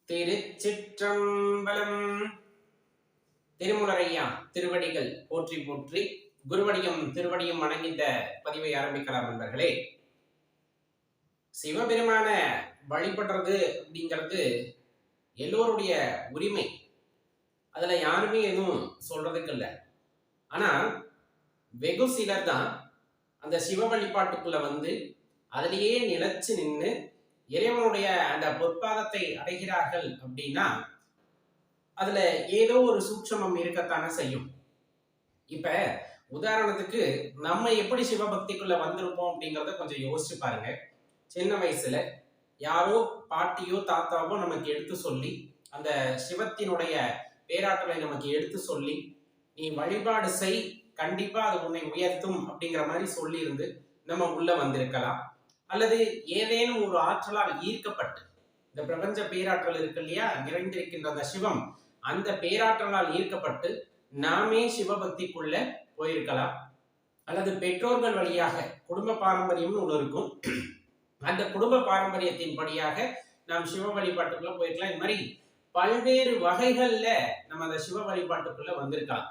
திருச்சிற்றம்பலம். திருமுலரையா திருவடிகள் போற்றி போற்றி, குருவடியும் திருவடியும் வணங்கிந்த பதிவை ஆரம்பிக்கலாம் நண்பர்களே. சிவபெருமான வழிபடுறது அப்படிங்கிறது எல்லோருடைய உரிமை, அதுல யாருமே எதுவும் சொல்றதுக்கு இல்லை. ஆனா வெகு சிலர் தான் அந்த சிவ வழிபாட்டுக்குள்ள வந்து அதிலேயே நிலைச்சு நின்று இறைவனுடைய அந்த பொற்பாதத்தை அடைகிறார்கள் அப்படின்னா அதுல ஏதோ ஒரு சூட்சமம் இருக்கத்தானே செய்யும். இப்ப உதாரணத்துக்கு நம்ம எப்படி சிவபக்திக்குள்ள வந்திருப்போம் அப்படிங்கிறத கொஞ்சம் யோசிச்சு பாருங்க. சின்ன வயசுல யாரோ பாட்டியோ தாத்தாவோ நமக்கு எடுத்து சொல்லி அந்த சிவத்தினுடைய பேராற்றலை நமக்கு எடுத்து சொல்லி நீ வழிபாடு செய், கண்டிப்பா அது உன்னை உயர்த்தும் அப்படிங்கிற மாதிரி சொல்லி இருந்து நம்ம உள்ள வந்திருக்கலாம். அல்லது ஏதேனும் ஒரு ஆற்றலால் ஈர்க்கப்பட்டு, இந்த பிரபஞ்ச பேராற்றல் இருக்கு இல்லையா, நிறைந்திருக்கின்ற அந்த சிவம், அந்த பேராற்றலால் ஈர்க்கப்பட்டு நாமே சிவபக்திக்குள்ள போயிருக்கலாம். அல்லது பெற்றோர்கள் வழியாக குடும்ப பாரம்பரியம்னு ஒன்று இருக்கும், அந்த குடும்ப பாரம்பரியத்தின் படியாக நாம் சிவ வழிபாட்டுக்குள்ள போயிருக்கலாம். இந்த மாதிரி பல்வேறு வகைகள்ல நம்ம அந்த சிவ வழிபாட்டுக்குள்ள வந்திருக்கலாம்.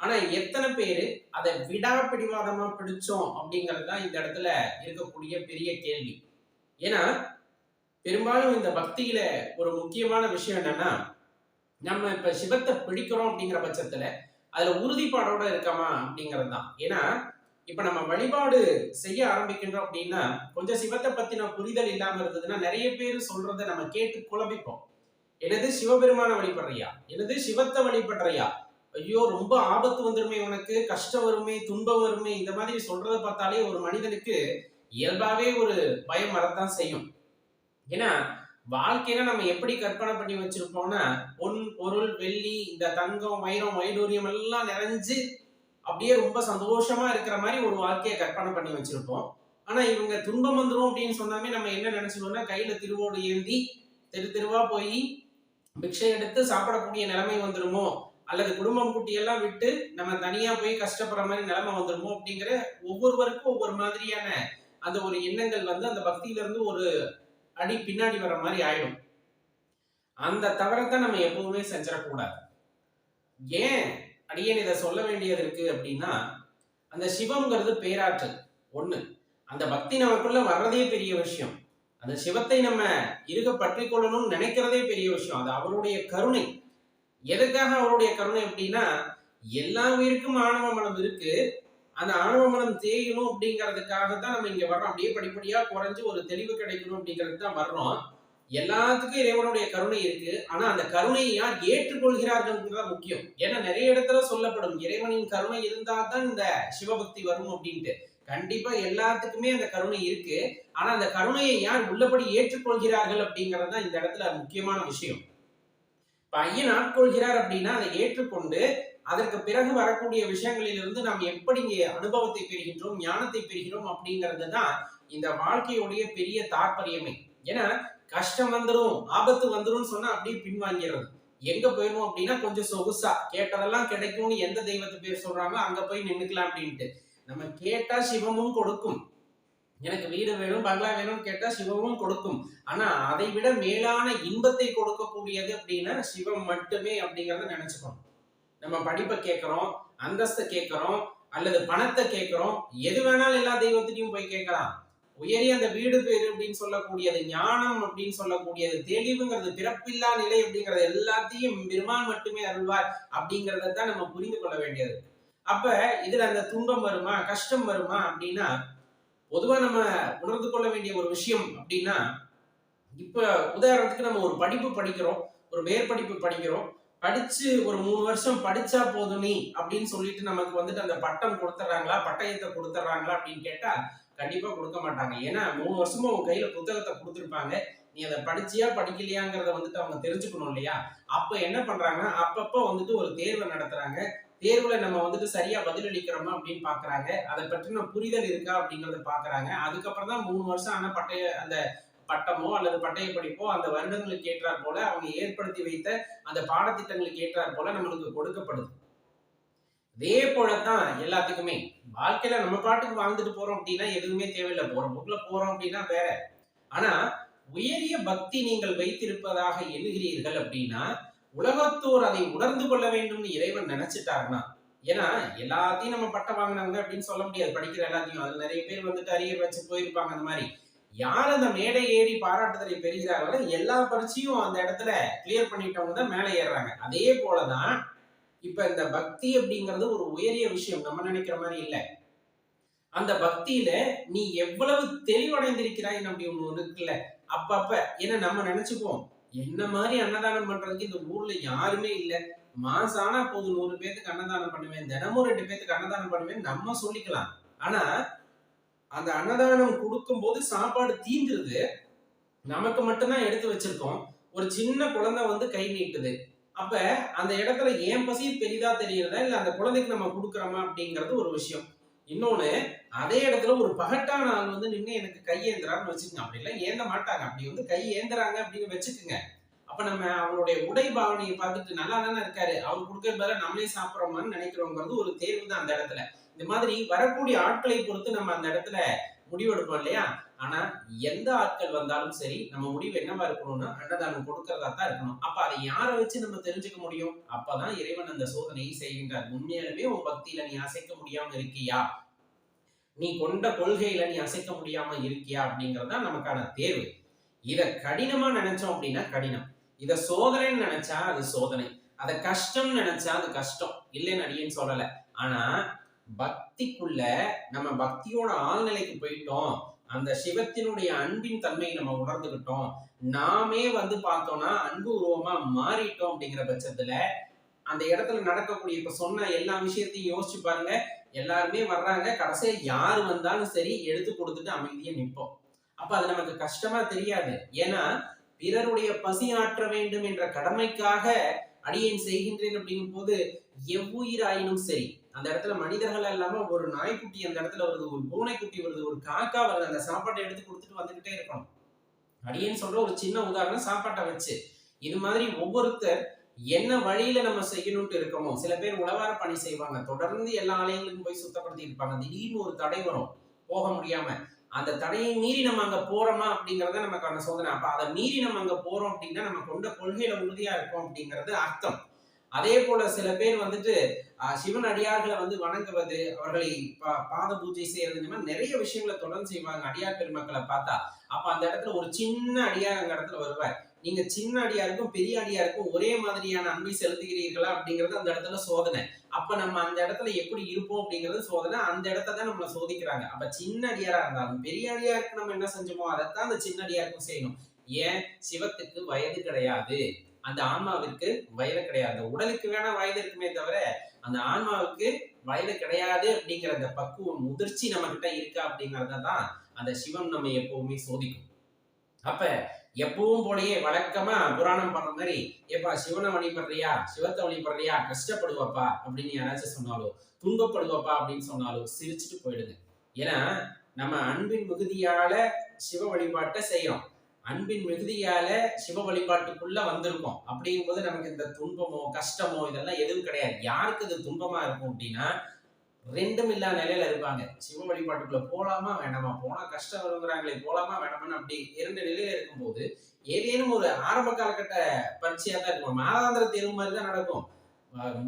ஆனா எத்தனை பேரு அதை விடாப்பிடிவாதமா பிடிச்சோம் அப்படிங்கிறது தான் இந்த இடத்துல இருக்கக்கூடிய பெரிய கேள்வி. ஏன்னா பெரும்பாலும் இந்த பக்தியில ஒரு முக்கியமான விஷயம் என்னன்னா, நம்ம இப்ப சிவத்தை பிடிக்கிறோம் அப்படிங்கிற பட்சத்துல அதுல உறுதிப்பாடோட இருக்கமா அப்படிங்கிறது தான். ஏன்னா இப்ப நம்ம வழிபாடு செய்ய ஆரம்பிக்கின்றோம் அப்படின்னா கொஞ்சம் சிவத்தை பத்தின புரிதல் இல்லாம இருந்ததுன்னா நிறைய பேர் சொல்றதை நம்ம கேட்டு குழம்பிப்போம். எனது சிவபெருமான வழிபடுறியா, எனது சிவத்தை வழிபடுறியா, ஐயோ ரொம்ப ஆபத்து வந்துருமே, உனக்கு கஷ்டம் வருமே, துன்பம் வருமே, இந்த மாதிரி சொல்றதை பார்த்தாலே ஒரு மனிதனுக்கு இயல்பாவே ஒரு பயம் வரத்தான் செய்யும். ஏன்னா வாழ்க்கையில நம்ம எப்படி கற்பனை பண்ணி வச்சிருப்போம்னா, பொன் பொருள் வெள்ளி இந்த தங்கம் வைரம் வைடூரியம் எல்லாம் நிறைஞ்சு அப்படியே ரொம்ப சந்தோஷமா இருக்கிற மாதிரி ஒரு வாழ்க்கையை கற்பனை பண்ணி வச்சிருப்போம். ஆனா இவங்க துன்பம் வந்துடும் அப்படின்னு சொன்னாமே நம்ம என்ன நினைச்சிடுவோம்னா, கையில திருவோடு ஏந்தி தெரு தெருவா போய் பிக்ஷை எடுத்து சாப்பிடக்கூடிய நிலைமை வந்துடுமோ, அல்லது குடும்பம் குட்டியெல்லாம் விட்டு நம்ம தனியா போய் கஷ்டப்படுற மாதிரி நிலைமை வந்துடுமோ அப்படிங்கிற ஒவ்வொருவருக்கும் ஒவ்வொரு மாதிரியான அந்த ஒரு எண்ணங்கள் வந்து அந்த பக்தியில இருந்து ஒரு அடி பின்னாடி வர மாதிரி ஆயிடும். அந்த தவறத்தை நம்ம எப்பவுமே செஞ்சிடக்கூடாது. ஏன் அடியேன் இதை சொல்ல வேண்டியது இருக்கு அப்படின்னா, அந்த சிவம்ங்கிறது பேராற்றல் ஒண்ணு, அந்த பக்தி நமக்குள்ள வர்றதே பெரிய விஷயம். அந்த சிவத்தை நம்ம இருக பற்றி கொள்ளணும்னு நினைக்கிறதே பெரிய விஷயம். அது அவருடைய கருணை. எதுக்காக அவருடைய கருணை அப்படின்னா, எல்லா உயிருக்கும் ஆணவ மனம் இருக்கு, அந்த ஆணவ மனம் தேயணும் அப்படிங்கிறதுக்காக தான் நம்ம இங்க வர்றோம். அப்படியே படிப்படியா குறைஞ்சு ஒரு தெளிவு கிடைக்கணும் அப்படிங்கிறதுக்கு தான் வர்றோம். எல்லாத்துக்கும் இறைவனுடைய கருணை இருக்கு. ஆனா அந்த கருணையை யார் ஏற்றுக்கொள்கிறார்கள் முக்கியம். ஏன்னா நிறைய இடத்துல சொல்லப்படும் இறைவனின் கருணை இருந்தால் தான் இந்த சிவபக்தி வரும் அப்படின்ட்டு. கண்டிப்பா எல்லாத்துக்குமே அந்த கருணை இருக்கு. ஆனா அந்த கருணையை யார் உள்ளபடி ஏற்றுக்கொள்கிறார்கள் அப்படிங்கிறது தான் இந்த இடத்துல முக்கியமான விஷயம். ஐயன் ஆட்கொள்கிறார் அப்படின்னா அதை ஏற்றுக்கொண்டு அதற்கு பிறகு வரக்கூடிய விஷயங்களிலிருந்து நாம் எப்படி அனுபவத்தை பெறுகின்றோம், ஞானத்தை பெறுகிறோம் அப்படிங்கிறது தான் இந்த வாழ்க்கையுடைய பெரிய தாற்பயமே. ஏன்னா கஷ்டம் வந்துடும், ஆபத்து வந்துடும் சொன்னா அப்படியே பின்வாங்கிறது. எங்க போயிடும் அப்படின்னா கொஞ்சம் சொகுசா கேட்டதெல்லாம் கிடைக்கும்னு எந்த தெய்வத்தை பேர் சொல்றாங்களோ அங்க போய் நின்றுக்கலாம் அப்படின்ட்டு. நம்ம கேட்டா சிவமும் கொடுக்கும். எனக்கு வீடு வேணும், பங்களா வேணும்னு கேட்டா சிவமும் கொடுக்கும். ஆனா அதை விட மேலான இன்பத்தை கொடுக்கக்கூடியது அப்படின்னா சிவம் மட்டுமே அப்படிங்கறத நினைச்சுக்கணும். நம்ம படிப்பை கேட்கிறோம், அந்தஸ்தை கேட்கிறோம், அல்லது பணத்தை கேட்கிறோம், எது வேணாலும் எல்லா தெய்வத்திலையும் போய் கேட்கலாம். உயரிய அந்த வீடு பேரு அப்படின்னு சொல்லக்கூடியது, ஞானம் அப்படின்னு சொல்லக்கூடியது, தெளிவுங்கிறது, பிறப்பில்லா நிலை அப்படிங்கறது எல்லாத்தையும் பெருமான் மட்டுமே அருள்வார் அப்படிங்கறத தான் நம்ம புரிந்து கொள்ள வேண்டியது. அப்ப இதுல அந்த துன்பம் வருமா, கஷ்டம் வருமா அப்படின்னா, பொதுவா நம்ம உணர்ந்து கொள்ள வேண்டிய ஒரு விஷயம் அப்படின்னா, இப்ப உதாரணத்துக்கு நம்ம ஒரு படிப்பு படிக்கிறோம், ஒரு மேற்படிப்பு படிக்கிறோம், படிச்சு ஒரு 3 வருஷம் படிச்சா போதும் நீ அப்படின்னு சொல்லிட்டு நமக்கு வந்துட்டு அந்த பட்டம் கொடுத்துறாங்களா, பட்டயத்தை கொடுத்துறாங்களா அப்படின்னு கேட்டா கண்டிப்பா கொடுக்க மாட்டாங்க. ஏன்னா 3 வருஷமும் உங்க கையில புத்தகத்தை கொடுத்துருப்பாங்க, நீ அதை படிச்சியா படிக்கலையாங்கிறத வந்துட்டு அவங்க தெரிஞ்சுக்கணும் இல்லையா. அப்ப என்ன பண்றாங்கன்னா, அப்பப்ப வந்துட்டு ஒரு தேர்வை நடத்துறாங்க. தேர்வுல நம்ம வந்துட்டு சரியா பதிலளிக்கிறோமா அப்படின்னு பாக்குறாங்க, அதை பற்றின புரிதல் இருக்கா அப்படிங்கறத பாக்குறாங்க. அதுக்கப்புறம் தான் 3 வருஷம் ஆன அந்த பட்டமோ அல்லது பட்டய படிப்போ அந்த வருடங்களுக்கு ஏற்றாற் போல அவங்க ஏற்படுத்தி வைத்த அந்த பாடத்திட்டங்களுக்கு ஏற்றாற் போல நம்மளுக்கு கொடுக்கப்படுது. இதே போலதான் எல்லாத்துக்குமே வாழ்க்கையில நம்ம பாட்டுக்கு வாழ்ந்துட்டு போறோம் அப்படின்னா எதுவுமே தேவையில்லை, போற போக்குல போறோம் அப்படின்னா வேற. ஆனா உயரிய பக்தி நீங்கள் வைத்திருப்பதாக எண்ணுகிறீர்கள் அப்படின்னா உலகத்தோர் அதை உணர்ந்து கொள்ள வேண்டும்னு இறைவன் நினைச்சிட்டாருன்னா, ஏன்னா எல்லாத்தையும் நம்ம பட்டம் வாங்கினவங்க அப்படின்னு சொல்ல முடியாது. படிக்கிற எல்லாத்தையும் அது நிறைய பேர் வந்துட்டு அரியர் வச்சு போயிருப்பாங்க. அந்த மாதிரி யார் அந்த மேடை ஏறி பாராட்டுதலை பெறுகிறார்களோ எல்லா பரீட்சையும் அந்த இடத்துல கிளியர் பண்ணிட்டவங்க தான் மேலே ஏறுறாங்க. அதே போலதான் இப்ப இந்த பக்தி அப்படிங்கிறது ஒரு உயரிய விஷயம், நம்ம நினைக்கிற மாதிரி இல்லை. அந்த பக்தியில நீ எவ்வளவு தெளிவடைந்திருக்கிறாய் அப்படி ஒண்ணு இருக்குல்ல. அப்பப்ப ஏன்னா நம்ம நினைச்சுக்குவோம், என்ன மாதிரி அன்னதானம் பண்றதுக்கு இந்த ஊர்ல யாருமே இல்ல, மாசம் ஆனா போது 100 பேத்துக்கு அன்னதானம் பண்ணுவேன், தினமும் 2 பேத்துக்கு அன்னதானம் பண்ணுவேன் நம்ம சொல்லிக்கலாம். ஆனா அந்த அன்னதானம் கொடுக்கும் போது சாப்பாடு தீந்துருது, நமக்கு மட்டும்தான் எடுத்து வச்சிருக்கோம். ஒரு சின்ன குழந்தை வந்து கை நீட்டுது, அப்ப அந்த இடத்துல ஏன் பசி பெரிதா தெரியுறதா இல்ல அந்த குழந்தைக்கு நம்ம கொடுக்குறோமா அப்படிங்கிறது ஒரு விஷயம். இன்னொன்னு, அதே இடத்துல ஒரு பகட்டான ஆள் வந்து நின்று எனக்கு கை ஏந்துறான்னு வச்சுக்கோங்க. அப்படி எல்லாம் ஏந்த மாட்டாங்க, அப்படி வந்து கை ஏந்துறாங்க அப்படின்னு வச்சுக்கோங்க. அப்ப நம்ம அவங்களுடைய உடை பாவனையை பார்த்துட்டு நல்லா தானே இருக்காரு, அவர் கொடுக்கற பதிலா நம்மளே சாப்பிட்றோமான்னு நினைக்கிறோங்கிறது ஒரு தேர்வு தான் அந்த இடத்துல. இந்த மாதிரி வரக்கூடிய ஆட்களை பொறுத்து நம்ம அந்த இடத்துல முடிவெடுப்போம் இல்லையா. ஆனா எந்த ஆட்கள் வந்தாலும் சரி நம்ம முடிவு என்னவா இருக்கணும்னா அன்னதானம் கொடுக்கறதா தான் இருக்கணும். அப்ப அதை யாரை வச்சு நம்ம தெரிஞ்சுக்க முடியும்? அப்பதான் இறைவன் அந்த சோதனையை செய்கின்றார். உண்மையாலுமே உன் பக்தியில நீ அசைக்க முடியாம இருக்கியா, நீ கொண்ட கொள்கையில நீ அசைக்க முடியாம இருக்கியா அப்படிங்கறதுதான் நமக்கான தேர்வு. இத கடினமா நினைச்சோம் அப்படின்னா கடினம், இத சோதனைன்னு நினைச்சா அது சோதனை, அத கஷ்டம் நினைச்சா அது கஷ்டம் இல்லைன்னு அடியேன்னு சொல்லல. ஆனா பக்திக்குள்ள நம்ம பக்தியோட ஆழ்நிலைக்கு போயிட்டோம், அந்த சிவத்தினுடைய அன்பின் தன்மையை நம்ம உணர்ந்துகிட்டோம், நாமே வந்து பார்த்தோம்னா அன்பு உருவமா மாறிட்டோம் அப்படிங்கிற பட்சத்துல அந்த இடத்துல நடக்கக்கூடிய இப்ப சொன்ன எல்லா விஷயத்தையும் யோசிச்சு பாருங்க. எல்லாருமே வர்றாங்க, கடைசியா யாரு வந்தாலும் சரி எடுத்து கொடுத்துட்டு அமைதியா நிற்போம். அப்ப அது நமக்கு கஷ்டமா தெரியாது. ஏன்னா பிறருடைய பசி ஆற்ற வேண்டும் என்ற கடமைக்காக அடியேன் செய்கின்றேன் அப்படிங்கும் போது எவ்வுயிராயினும் சரி, அந்த இடத்துல மனிதர்கள் இல்லாம ஒரு நாய்க்குட்டி அந்த இடத்துல வருது, ஒரு பூனைக்குட்டி வருது, ஒரு காக்கா வருது, அந்த சாப்பாட்டை எடுத்து கொடுத்துட்டு வந்துகிட்டே இருக்கணும். அடியேன்னு சொல்ற ஒரு சின்ன உதாரணம் சாப்பாட்டை வச்சு. இது மாதிரி ஒவ்வொருத்தர் என்ன வழியில நம்ம செய்யணும்ட்டு இருக்கோமோ, சில பேர் உழவார பணி செய்வாங்க, தொடர்ந்து எல்லா ஆலயங்களுக்கும் போய் சுத்தப்படுத்தி இருப்பாங்க, திடீர்னு ஒரு தடை வரும் போக முடியாம, அந்த தடையை மீறி நம்ம அங்க போறோமா அப்படிங்கறத நமக்கான சோதனை. அப்ப அதை மீறி நம்ம அங்க போறோம் அப்படின்னா நம்ம கொண்ட கொள்கையில உறுதியா இருக்கோம் அப்படிங்கிறது அர்த்தம். அதே போல சில பேர் வந்துட்டு சிவன் அடியார்களை வந்து வணங்குவது, அவர்களை பாத பூஜை செய்யறது, இந்த மாதிரி நிறைய விஷயங்களை தொடர்ந்து செய்வாங்க அடியார் பெருமக்களை பார்த்தா. அப்ப அந்த இடத்துல ஒரு சின்ன அடியார் அந்த இடத்துல வருவார். நீங்க சின்ன அடியாருக்கும் பெரிய அடியாருக்கும் ஒரே மாதிரியான அன்பை செலுத்துகிறீர்களா அப்படிங்கிறது அந்த இடத்துல சோதனை. அப்ப நம்ம அந்த இடத்துல எப்படி இருப்போம் அப்படிங்கிறது சோதனை. அந்த இடத்த தான் நம்மளை சோதிக்கிறாங்க. அப்ப சின்ன அடியாரா இருந்தாலும் பெரிய அடியாருக்கு நம்ம என்ன செஞ்சோமோ அதைத்தான் அந்த சின்ன அடியாருக்கும் செய்யணும். ஏன்? சிவத்துக்கு வயது கிடையாது, அந்த ஆன்மாவிற்கு வயது கிடையாது. அந்த உடலுக்கு வேணா வயது இருக்குமே தவிர அந்த ஆன்மாவுக்கு வயது கிடையாது அப்படிங்கிற அந்த பக்குவம் முதிர்ச்சி நம்ம கிட்ட இருக்கா அப்படிங்கறதான் அந்த சிவம் நம்ம எப்பவுமே சோதிக்கும். அப்ப எப்பவும் போலயே வழக்கமா புராணம் பண்ற மாதிரி, ஏப்பா சிவனை வழிபடுறியா, சிவத்தை வழிபடுறியா, கஷ்டப்படுவப்பா அப்படின்னு யாராச்சும் சொன்னாலோ, துன்பப்படுவப்பா அப்படின்னு சொன்னாலோ சிரிச்சுட்டு போயிடுங்க. ஏன்னா நம்ம அன்பின் மிகுதியால சிவ வழிபாட்டை செய்யறோம், அன்பின் மிகுதியால சிவ வழிபாட்டுக்குள்ள வந்திருக்கோம். அப்படிங்கும் போது நமக்கு இந்த துன்பமோ கஷ்டமோ இதெல்லாம் எதுவும் கிடையாது. யாருக்கு இது துன்பமா இருக்கும் அப்படின்னா ரெண்டும் இல்லாத நிலையில இருப்பாங்க. சிவ வழிபாட்டுக்குள்ள போலாமா வேண்டாமா, போனா கஷ்டம் வருங்கிறாங்களே போலாமா வேண்டாமான்னு அப்படி 2 நிலையில இருக்கும்போது ஏதேனும் ஒரு ஆரம்ப காலகட்ட பரீட்சையா தான் இருக்கும். மாதாந்திர தேர்வு மாதிரி தான் நடக்கும்,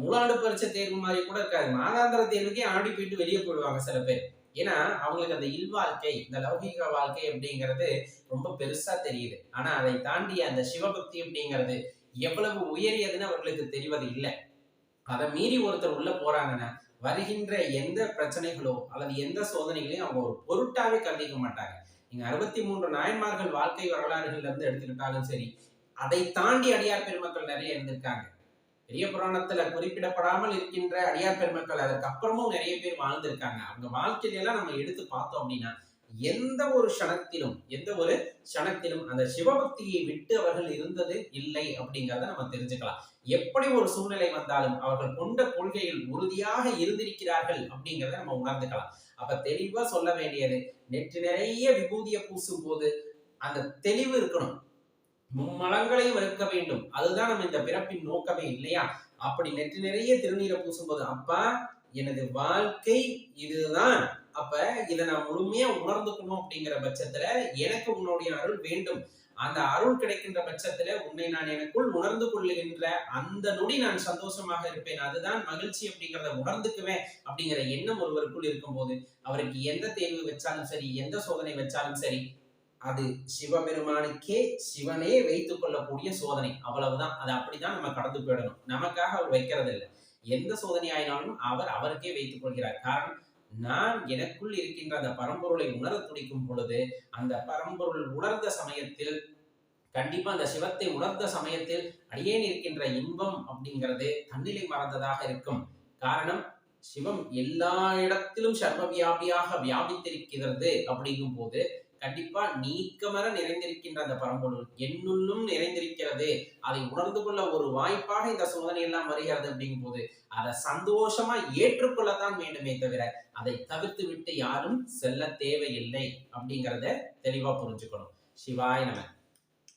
முழாண்டு பரீட்சை தேர்வு மாதிரி கூட இருக்காது. மாதாந்திர தேர்வுக்கே ஆடி போயிட்டு வெளியே போயிடுவாங்க சில பேர். ஏன்னா அவங்களுக்கு அந்த இல்வாழ்க்கை, இந்த லௌகிக வாழ்க்கை அப்படிங்கிறது ரொம்ப பெருசா தெரியுது. ஆனா அதை தாண்டி அந்த சிவபக்தி அப்படிங்கிறது எவ்வளவு உயரியதுன்னு அவர்களுக்கு தெரிவது இல்லை. அதை மீறி ஒருத்தர் உள்ள போறாங்கன்னா வருகின்ற எந்த பிரச்சனைகளோ அல்லது எந்த சோதனைகளையும் அவங்க ஒரு பொருட்டாவே கருதிக்க மாட்டாங்க. நீங்க 63 நாயன்மார்கள் வாழ்க்கை வரலாறுகள்ல இருந்து எடுத்துக்கிட்டாலும் சரி, அதை தாண்டி அடியார் பெருமக்கள் நிறைய இருந்திருக்காங்க. பெரிய புராணத்துல குறிப்பிடப்படாமல் இருக்கின்ற அடியார் பெருமக்கள் அதற்கு அப்புறமும் நிறைய பேர் வாழ்ந்திருக்காங்க. அவங்க வாழ்க்கையில நம்ம எடுத்து பார்த்தோம் அப்படின்னா எந்த ஒரு க்ஷணத்திலும் அந்த சிவபக்தியை விட்டு அவர்கள் இருந்தது இல்லை அப்படிங்கிறத நம்ம தெரிஞ்சுக்கலாம். எப்படி ஒரு சூழ்நிலை வந்தாலும் அவர்கள் கொண்ட கொள்கையில் உறுதியாக இருந்திருக்கிறார்கள் அப்படிங்கிறத நம்ம உணர்ந்துக்கலாம். அப்ப தெளிவா சொல்ல வேண்டியது, நெற்றி நிறைய விபூதியை பூசும் போது அந்த தெளிவு இருக்கணும், மும்மலங்களையும் இருக்க வேண்டும். அதுதான் நம்ம இந்த பிறப்பின் நோக்கமே இல்லையா. அப்படி நெற்றி நிறைய திருநீரை பூசும்போது அப்பா எனது வாழ்க்கை இதுதான், அப்ப இதை நான் முழுமையா உணர்ந்துக்கணும் அப்படிங்கிற பட்சத்துல எனக்கு உன்னுடைய அருள் வேண்டும். அந்த அருள் கிடைக்கின்ற பட்சத்துல உன்னை நான் எனக்குள் உணர்ந்து கொள்ளுகின்ற அந்த நொடி நான் சந்தோஷமாக இருப்பேன். அதுதான் மகிழ்ச்சி அப்படிங்கிறத உணர்ந்துக்குவேன் அப்படிங்கிற எண்ணம் ஒருவருக்குள் இருக்கும்போது அவருக்கு எந்த தேர்வு வச்சாலும் சரி, எந்த சோதனை வச்சாலும் சரி, அது சிவபெருமானுக்கே சிவனே வைத்துக் கொள்ளக்கூடிய சோதனை. அவ்வளவுதான். அது அப்படிதான் நம்ம கடந்து போயிடணும். நமக்காக அவர் வைக்கிறது இல்லை. எந்த சோதனை ஆயினாலும் அவர் அவருக்கே வைத்துக் கொள்கிறார். காரணம், நான் எனக்குள் இருக்கின்ற அந்த பரம்பொருளை உணர துடிக்கும் பொழுது, அந்த பரம்பொருள் உணர்ந்த சமயத்தில், கண்டிப்பா அந்த சிவத்தை உணர்ந்த சமயத்தில் அடியேன் இருக்கின்ற இன்பம் அப்படிங்கிறது தன்னிலை மறந்ததாக இருக்கும். காரணம், சிவம் எல்லா இடத்திலும் சர்வ வியாபியாக வியாபித்திருக்கிறது அப்படிங்கும் போது கண்டிப்பா நீக்கமர நிறைந்திருக்கின்ற அந்த பரம்பொருள் என்னுள்ளும் நிறைந்திருக்கிறது. அதை உணர்ந்து கொள்ள ஒரு வாய்ப்பாக இந்த சோதனை எல்லாம் வருகிறது அப்படிங்கும் போது அதை சந்தோஷமா ஏற்றுக்கொள்ளத்தான் வேண்டுமே தவிர அதை தவிர்த்து விட்டு யாரும் செல்ல தேவையில்லை அப்படிங்கிறத தெளிவா புரிஞ்சுக்கணும். சிவாய நம.